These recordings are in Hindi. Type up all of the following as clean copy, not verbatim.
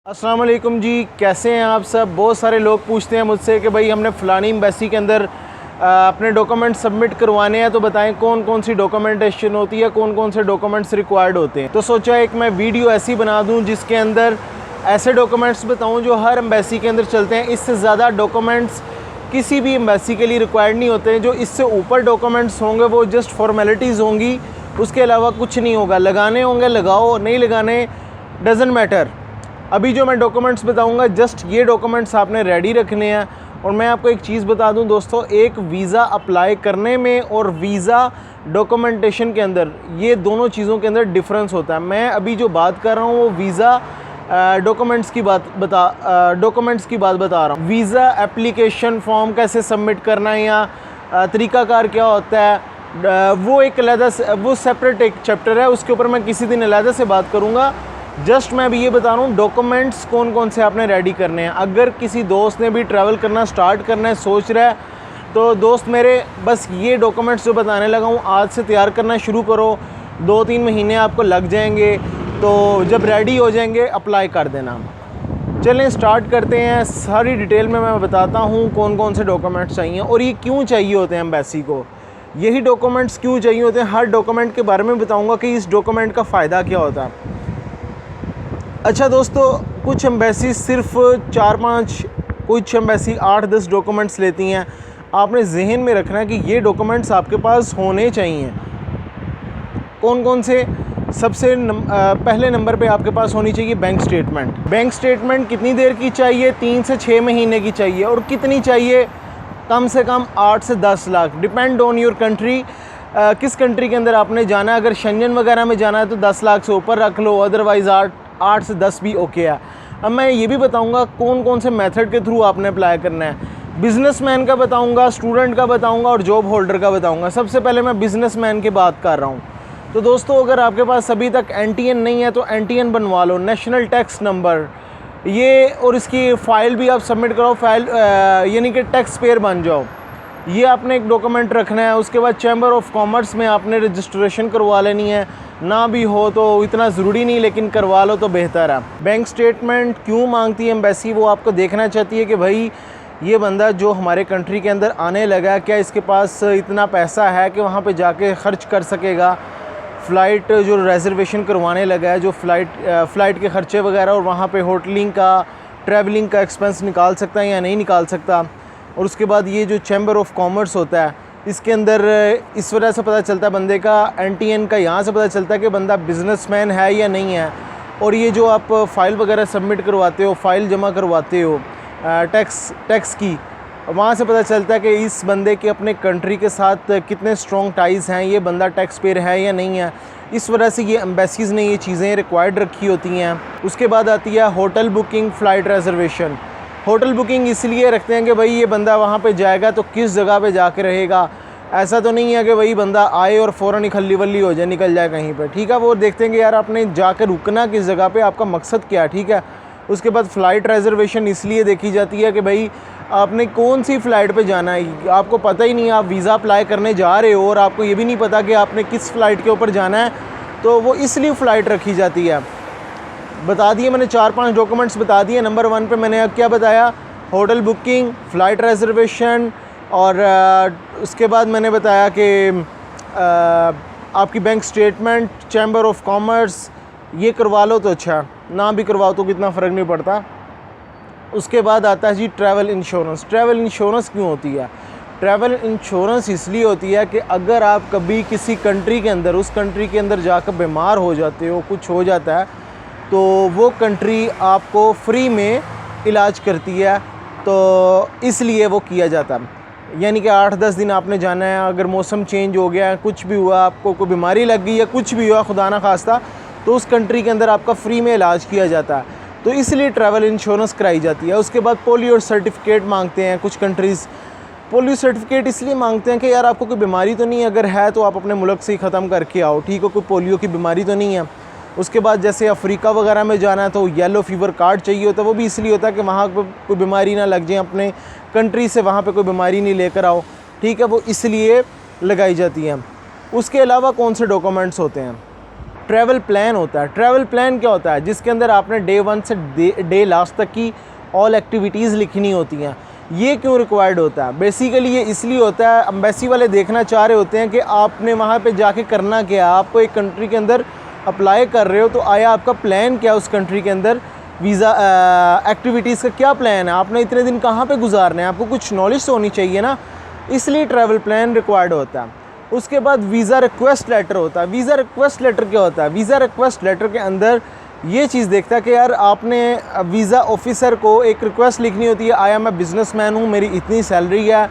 अस्सलाम वालेकुम जी, कैसे हैं आप सब। बहुत सारे लोग पूछते हैं मुझसे कि भाई हमने फ़लानी एम्बेसी के अंदर अपने डॉक्यूमेंट सबमिट करवाने हैं, तो बताएं कौन कौन सी डॉक्यूमेंटेशन होती है, कौन कौन से डॉक्यूमेंट्स रिक्वायर्ड होते हैं। तो सोचा एक मैं वीडियो ऐसी बना दूं जिसके अंदर ऐसे डॉक्यूमेंट्स बताऊं जो हर एम्बेसी के अंदर चलते हैं। इससे ज़्यादा डॉक्यूमेंट्स किसी भी एम्बेसी के लिए रिक्वायर्ड नहीं होते हैं। जो इससे ऊपर डॉक्यूमेंट्स होंगे वो जस्ट फॉर्मेलिटीज़ होंगी, उसके अलावा कुछ नहीं होगा। लगाने होंगे लगाओ, नहीं लगाने डजेंट मैटर। अभी जो मैं डॉक्यूमेंट्स बताऊंगा जस्ट ये डॉक्यूमेंट्स आपने रेडी रखने हैं। और मैं आपको एक चीज़ बता दूं दोस्तों, एक वीज़ा अप्लाई करने में और वीज़ा डॉक्यूमेंटेशन के अंदर, ये दोनों चीज़ों के अंदर डिफरेंस होता है। मैं अभी जो बात कर रहा हूँ वो वीज़ा डॉक्यूमेंट्स की बात बता रहा हूँ। वीज़ा एप्लीकेशन फॉर्म कैसे सबमिट करना है या तरीक़ाकार क्या होता है, वो एक अलहदा वो सेपरेट एक चैप्टर है, उसके ऊपर मैं किसी दिन अलहदा से बात करूँगा। जस्ट मैं अभी ये बता रहा हूँ डॉक्यूमेंट्स कौन कौन से आपने रेडी करने हैं। अगर किसी दोस्त ने भी ट्रैवल करना स्टार्ट करना है, सोच रहा है, तो दोस्त मेरे बस ये डॉक्यूमेंट्स जो बताने लगा हूँ आज से तैयार करना शुरू करो। 2-3 महीने आपको लग जाएंगे, तो जब रेडी हो जाएंगे अप्लाई कर देना। चलें स्टार्ट करते हैं। सारी डिटेल में मैं बताता हूँ कौन कौन से डॉक्यूमेंट्स चाहिए और ये क्यों चाहिए होते हैं एम्बेसी को। यही डॉक्यूमेंट्स क्यों चाहिए होते हैं, हर डॉक्यूमेंट के बारे में बताऊँगा कि इस डॉक्यूमेंट का फ़ायदा क्या होता है। अच्छा दोस्तों, कुछ एम्बेसी सिर्फ 4-5, कुछ एम्बेसी 8-10 डॉक्यूमेंट्स लेती हैं। आपने जहन में रखना है कि ये डॉक्यूमेंट्स आपके पास होने चाहिए। कौन कौन से? सबसे पहले नंबर पे आपके पास होनी चाहिए बैंक स्टेटमेंट। बैंक स्टेटमेंट कितनी देर की चाहिए? 3 से 6 महीने की चाहिए। और कितनी चाहिए? कम से कम 8 से 10 lakh, depend on your country. किस कंट्री के अंदर आपने जाना है। अगर शेंजन वगैरह में जाना है तो 10 लाख से ऊपर रख लो, अदरवाइज़ 8 से 10 भी ओके है। अब मैं ये भी बताऊंगा कौन कौन से मेथड के थ्रू आपने अप्लाई करना है। बिजनेसमैन का बताऊंगा, स्टूडेंट का बताऊंगा और जॉब होल्डर का बताऊंगा। सबसे पहले मैं बिजनेसमैन की बात कर रहा हूँ। तो दोस्तों, अगर आपके पास अभी तक NTN नहीं है तो NTN बनवा लो, नेशनल टैक्स नंबर ये, और इसकी फ़ाइल भी आप सबमिट कराओ। फाइल यानी कि टैक्स पेयर बन जाओ। ये आपने एक डॉक्यूमेंट रखना है। उसके बाद चैम्बर ऑफ कॉमर्स में आपने रजिस्ट्रेशन करवा लेनी है। ना भी हो तो इतना ज़रूरी नहीं, लेकिन करवा लो तो बेहतर है। बैंक स्टेटमेंट क्यों मांगती है एम्बेसी? वो आपको देखना चाहती है कि भाई ये बंदा जो हमारे कंट्री के अंदर आने लगा, क्या इसके पास इतना पैसा है कि वहाँ पे जाके ख़र्च कर सकेगा। फ़्लाइट जो रिज़र्वेशन करवाने लगा है, जो फ़्लाइट के ख़र्चे वगैरह और वहाँ पे होटलिंग का, ट्रैवलिंग का एक्सपेंस निकाल सकता है या नहीं निकाल सकता। और उसके बाद ये जो चैम्बर ऑफ कॉमर्स होता है, इसके अंदर इस वजह से पता चलता है बंदे का NTN का, यहाँ से पता चलता है कि बंदा बिजनेसमैन है या नहीं है। और ये जो आप फ़ाइल वगैरह सबमिट करवाते हो, फ़ाइल जमा करवाते हो टैक्स की, वहाँ से पता चलता है कि इस बंदे के अपने कंट्री के साथ कितने स्ट्रॉन्ग टाइज़ हैं, ये बंदा टैक्स पेयर है या नहीं है। इस वजह से ये एम्बेसीज़ ने ये चीज़ें रिक्वायर्ड रखी होती हैं। उसके बाद आती है hotel booking, flight reservation. Hotel booking इसलिए रखते हैं कि भाई ये बंदा वहाँ पे जाएगा तो किस जगह पे जाके रहेगा। ऐसा तो नहीं है कि भाई बंदा आए और फ़ौरन ही खल्ली वल्ली हो जाए, निकल जाए कहीं पे। ठीक है, वो देखते हैं कि यार आपने जाकर रुकना किस जगह पे, आपका मकसद क्या है। ठीक है। उसके बाद फ़्लाइट रिज़र्वेशन इसलिए देखी जाती है कि भाई आपने कौन सी फ़्लाइट पे जाना है। आपको पता ही नहीं, आप वीज़ा अप्लाई करने जा रहे हो और आपको ये भी नहीं पता कि आपने किस फ़्लाइट के ऊपर जाना है, तो वो इसलिए फ़्लाइट रखी जाती है। बता दिए मैंने, 4-5 डॉक्यूमेंट्स बता दिए। नंबर 1 पे मैंने क्या बताया? Hotel booking, flight reservation. और उसके बाद मैंने बताया कि आपकी bank statement, chamber of commerce, ये करवा लो तो अच्छा, ना भी करवाओ तो कितना फ़र्क नहीं पड़ता। उसके बाद आता है जी ट्रैवल इंश्योरेंस। ट्रैवल इंश्योरेंस क्यों होती है? ट्रैवल इंश्योरेंस इसलिए होती है कि अगर आप कभी किसी कंट्री के अंदर, उस कंट्री के अंदर जाकर बीमार हो जाते हो, कुछ हो जाता है, तो वो कंट्री आपको फ्री में इलाज करती है, तो इसलिए वो किया जाता है। यानी कि 8-10 दिन आपने जाना है, अगर मौसम चेंज हो गया, कुछ भी हुआ, आपको कोई बीमारी लग गई या कुछ भी हुआ खुदा ना खास्ता, तो उस कंट्री के अंदर आपका फ्री में इलाज किया जाता है, तो इसलिए ट्रैवल इंश्योरेंस कराई जाती है। उसके बाद पोलियो सर्टिफिकेट मांगते हैं कुछ कंट्रीज़। पोलियो सर्टिफिकेट इसलिए मांगते हैं कि यार आपको कोई बीमारी तो नहीं है, अगर है तो आप अपने मुल्क से ही ख़त्म करके आओ। ठीक है, कोई पोलियो की बीमारी तो नहीं है। उसके बाद जैसे अफ्रीका वगैरह में जाना है तो येलो फीवर कार्ड चाहिए होता है। वो भी इसलिए होता है कि वहाँ पर कोई बीमारी ना लग जाए, अपने कंट्री से वहाँ पे कोई बीमारी नहीं लेकर आओ। ठीक है, वो इसलिए लगाई जाती है। उसके अलावा कौन से डॉक्यूमेंट्स होते हैं? ट्रैवल प्लान होता है। ट्रैवल प्लान क्या होता है? जिसके अंदर आपने डे 1 से डे लास्ट तक की ऑल एक्टिविटीज़ लिखनी होती हैं। ये क्यों रिक्वायर्ड होता है? बेसिकली ये इसलिए होता है, एम्बेसी वाले देखना चाह रहे होते हैं कि आपने वहाँ पे जाके करना क्या है। आप एक कंट्री के अंदर अप्लाई कर रहे हो तो आया आपका प्लान क्या है उस कंट्री के अंदर, वीज़ा एक्टिविटीज़ का क्या प्लान है, आपने इतने दिन कहाँ पे गुजारने हैं, आपको कुछ नॉलेज होनी चाहिए ना, इसलिए ट्रैवल प्लान रिक्वायर्ड होता है। उसके बाद वीज़ा रिक्वेस्ट लेटर होता है। वीज़ा रिक्वेस्ट लेटर क्या होता है? वीज़ा रिक्वेस्ट लेटर के अंदर ये चीज़ देखता है कि यार आपने वीज़ा ऑफिसर को एक रिक्वेस्ट लिखनी होती है, आया मैं बिज़नेसमैन हूँ, मेरी इतनी सैलरी है,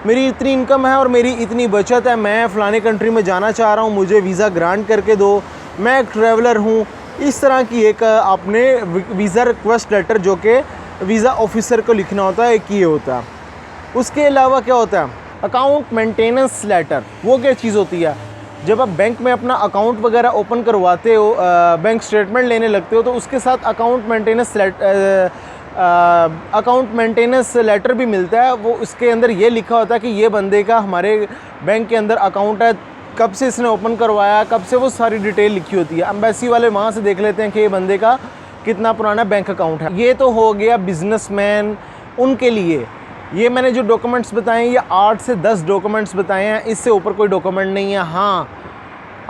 मेरी इतनी इनकम है और मेरी इतनी बचत है, मैं फ़लाने कंट्री में जाना चाह रहा हूँ, मुझे वीज़ा ग्रांट करके दो, मैं एक ट्रैवलर हूँ। इस तरह की एक आपने वीज़ा रिक्वेस्ट लेटर जो कि वीज़ा ऑफिसर को लिखना होता है, एक ये होता है। उसके अलावा क्या होता है? Account maintenance letter. वो क्या चीज़ होती है? जब आप बैंक में अपना अकाउंट वगैरह ओपन करवाते हो, बैंक स्टेटमेंट लेने लगते हो, तो उसके साथ अकाउंट मेंटेनेंस लेटर भी मिलता है। वो उसके अंदर ये लिखा होता है कि ये बंदे का हमारे बैंक के अंदर अकाउंट है, कब से इसने ओपन करवाया, कब से, वो सारी डिटेल लिखी होती है। एम्बेसी वाले वहाँ से देख लेते हैं कि ये बंदे का कितना पुराना बैंक अकाउंट है। ये तो हो गया बिजनेसमैन उनके लिए। ये मैंने जो डॉक्यूमेंट्स बताए हैं, ये 8 से 10 डॉक्यूमेंट्स बताए हैं, इससे ऊपर कोई डॉक्यूमेंट नहीं है। हाँ,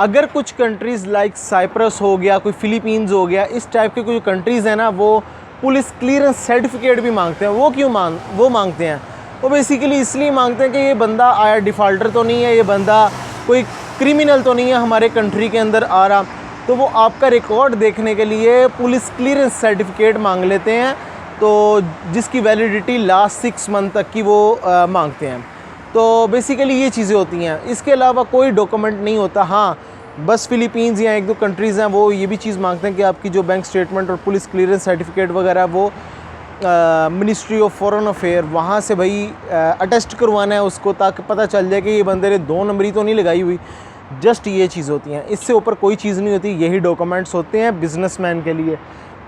अगर कुछ कंट्रीज़ लाइक साइप्रस हो गया, कोई फ़िलीपींस हो गया, इस टाइप के कुछ कंट्रीज़ हैं ना, वो पुलिस क्लियरेंस सर्टिफिकेट भी मांगते हैं। वो क्यों मांगते हैं? वो बेसिकली इसलिए मांगते हैं कि ये बंदा आया डिफ़ॉल्टर तो नहीं है, ये बंदा कोई क्रिमिनल तो नहीं है हमारे कंट्री के अंदर आ रहा। तो वो आपका रिकॉर्ड देखने के लिए पुलिस क्लियरेंस सर्टिफिकेट मांग लेते हैं, तो जिसकी वैलिडिटी लास्ट 6 मंथ तक की वो मांगते हैं। तो बेसिकली ये चीज़ें होती हैं। इसके अलावा कोई डॉक्यूमेंट नहीं होता। हाँ, बस फ़िलीपींस या 1-2 कंट्रीज़ हैं, वो ये भी चीज़ मांगते हैं कि आपकी जो बैंक स्टेटमेंट और पुलिस क्लियरेंस सर्टिफिकेट वगैरह वो मिनिस्ट्री ऑफ फॉरेन अफेयर वहाँ से भाई अटेस्ट करवाना है उसको, ताकि पता चल जाए कि ये बंदे ने 2 नंबरी तो नहीं लगाई हुई। जस्ट ये चीज़ होती हैं, इससे ऊपर कोई चीज़ नहीं होती। यही डॉक्यूमेंट्स होते हैं बिजनेसमैन के लिए।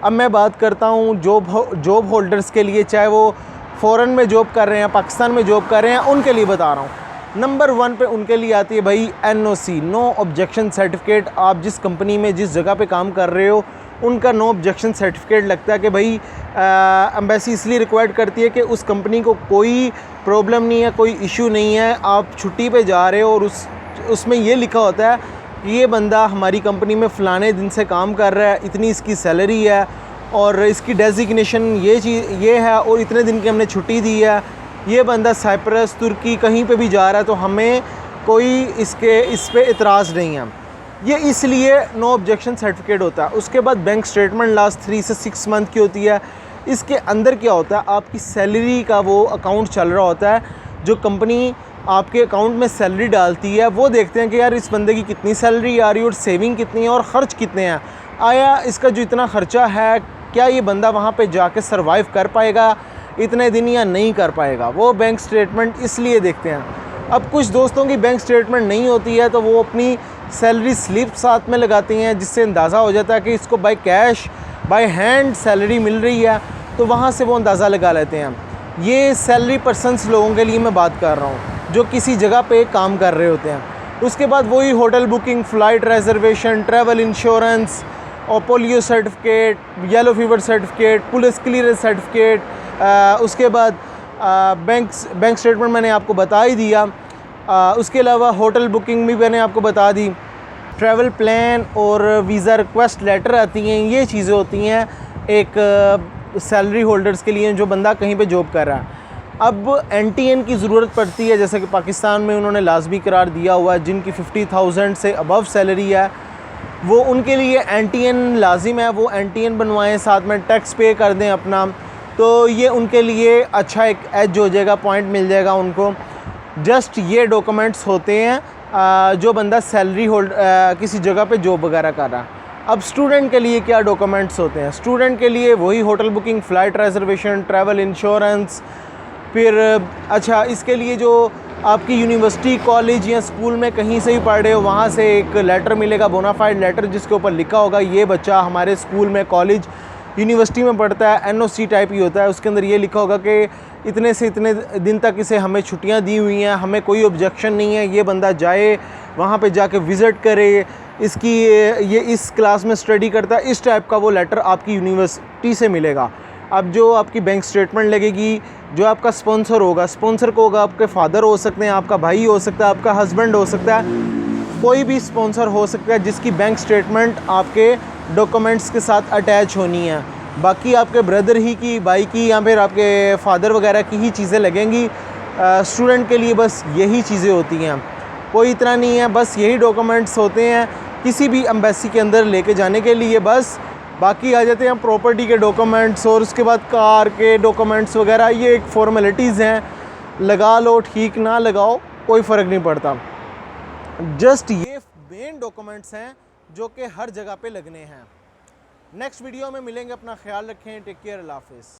अब मैं बात करता हूँ जॉब होल्डर्स के लिए, चाहे वो फ़ॉरेन में जॉब कर रहे हैं, पाकिस्तान में जॉब कर रहे हैं, उनके लिए बता रहा हूँ। नंबर 1 पे उनके लिए आती है भाई NOC, नो ऑब्जेक्शन सर्टिफिकेट। आप जिस कंपनी में जिस जगह पे काम कर रहे हो, उनका नो ऑब्जेक्शन सर्टिफिकेट लगता है कि भाई एम्बेसी इसलिए रिक्वायर्ड करती है कि उस कंपनी को कोई प्रॉब्लम नहीं है, कोई इशू नहीं है, आप छुट्टी पे जा रहे हो और उसमें ये लिखा होता है कि ये बंदा हमारी कंपनी में फ़लाने दिन से काम कर रहा है, इतनी इसकी सैलरी है और इसकी डेजिग्नेशन ये है और इतने दिन की हमने छुट्टी दी है, ये बंदा साइप्रस, तुर्की कहीं पे भी जा रहा है, तो हमें कोई इस पे इतराज़ नहीं है। ये इसलिए नो ऑब्जेक्शन सर्टिफिकेट होता है। उसके बाद बैंक स्टेटमेंट लास्ट 3 से 6 मंथ की होती है। इसके अंदर क्या होता है? आपकी सैलरी का वो अकाउंट चल रहा होता है। जो कंपनी आपके अकाउंट में सैलरी डालती है, वो देखते हैं कि यार इस बंदे की कितनी सैलरी आ रही है और सेविंग कितनी है और ख़र्च कितने हैं। आया इसका जो इतना ख़र्चा है, क्या ये बंदा वहाँ पे जाके सर्वाइव कर पाएगा इतने दिन या नहीं कर पाएगा? वो बैंक स्टेटमेंट इसलिए देखते हैं। अब कुछ दोस्तों की बैंक स्टेटमेंट नहीं होती है, तो वो अपनी सैलरी स्लिप साथ में लगाती हैं, जिससे अंदाज़ा हो जाता है कि इसको by cash by hand salary मिल रही है, तो वहाँ से वो अंदाज़ा लगा लेते हैं। ये सैलरी पर्सन्स लोगों के लिए मैं बात कर रहा हूँ, जो किसी जगह पे काम कर रहे होते हैं। उसके बाद वही hotel booking, flight reservation, travel insurance और polio certificate, yellow fever certificate, police clearance certificate. उसके बाद बैंक स्टेटमेंट मैंने आपको बता ही दिया। उसके अलावा होटल बुकिंग भी मैंने आपको बता दी। ट्रैवल प्लान और वीज़ा रिक्वेस्ट लेटर आती हैं। ये चीज़ें होती हैं एक सैलरी होल्डर्स के लिए जो बंदा कहीं पे जॉब कर रहा है। अब NTN की ज़रूरत पड़ती है, जैसे कि पाकिस्तान में उन्होंने लाजमी करार दिया हुआ है, जिनकी 50,000 से अबव सैलरी है वो उनके लिए NTN लाजिम है। वो NTN बनवाएं, साथ में टैक्स पे कर दें अपना, तो ये उनके लिए अच्छा एक एज हो जाएगा, पॉइंट मिल जाएगा उनको। जस्ट ये डॉक्यूमेंट्स होते हैं जो बंदा सैलरी होल्ड किसी जगह पे जॉब वगैरह कर रहा है। अब स्टूडेंट के लिए क्या डॉक्यूमेंट्स होते हैं? स्टूडेंट के लिए वही hotel booking, flight reservation, travel insurance. फिर अच्छा, इसके लिए जो आपकी यूनिवर्सिटी, कॉलेज या स्कूल में कहीं से भी पढ़ रहे हो, वहाँ से एक लेटर मिलेगा, बोनाफाइड लेटर, जिसके ऊपर लिखा होगा ये बच्चा हमारे स्कूल में, कॉलेज यूनिवर्सिटी में पढ़ता है, एनओसी टाइप ही होता है, उसके अंदर ये लिखा होगा कि इतने से इतने दिन तक इसे हमें छुट्टियां दी हुई हैं, हमें कोई ऑब्जेक्शन नहीं है, ये बंदा जाए वहाँ पे जाके विज़िट करे, इसकी ये इस क्लास में स्टडी करता है, इस टाइप का वो लेटर आपकी यूनिवर्सिटी से मिलेगा। अब जो आपकी बैंक स्टेटमेंट लगेगी, जो आपका स्पॉन्सर होगा, स्पॉन्सर को होगा आपके फादर हो सकते हैं, आपका भाई हो सकता है, आपका हस्बैंड हो सकता है, कोई भी स्पॉन्सर हो सकता है जिसकी बैंक स्टेटमेंट आपके डॉक्यूमेंट्स के साथ अटैच होनी है। बाकी आपके ब्रदर ही की, भाई की या फिर आपके फादर वगैरह की ही चीज़ें लगेंगी। स्टूडेंट के लिए बस यही चीज़ें होती हैं, कोई इतना नहीं है, बस यही डॉक्यूमेंट्स होते हैं किसी भी एम्बेसी के अंदर लेके जाने के लिए बस। बाकी आ जाते हैं प्रॉपर्टी के डॉक्यूमेंट्स और उसके बाद कार के डॉक्यूमेंट्स वगैरह, ये एक फॉर्मेलिटीज़ हैं, लगा लो ठीक ना लगाओ कोई फ़र्क नहीं पड़ता। जस्ट ये मेन डॉक्यूमेंट्स हैं जो कि हर जगह पे लगने हैं। नेक्स्ट वीडियो में मिलेंगे, अपना ख्याल रखें, टेक केयर, अल्लाह हाफिज़।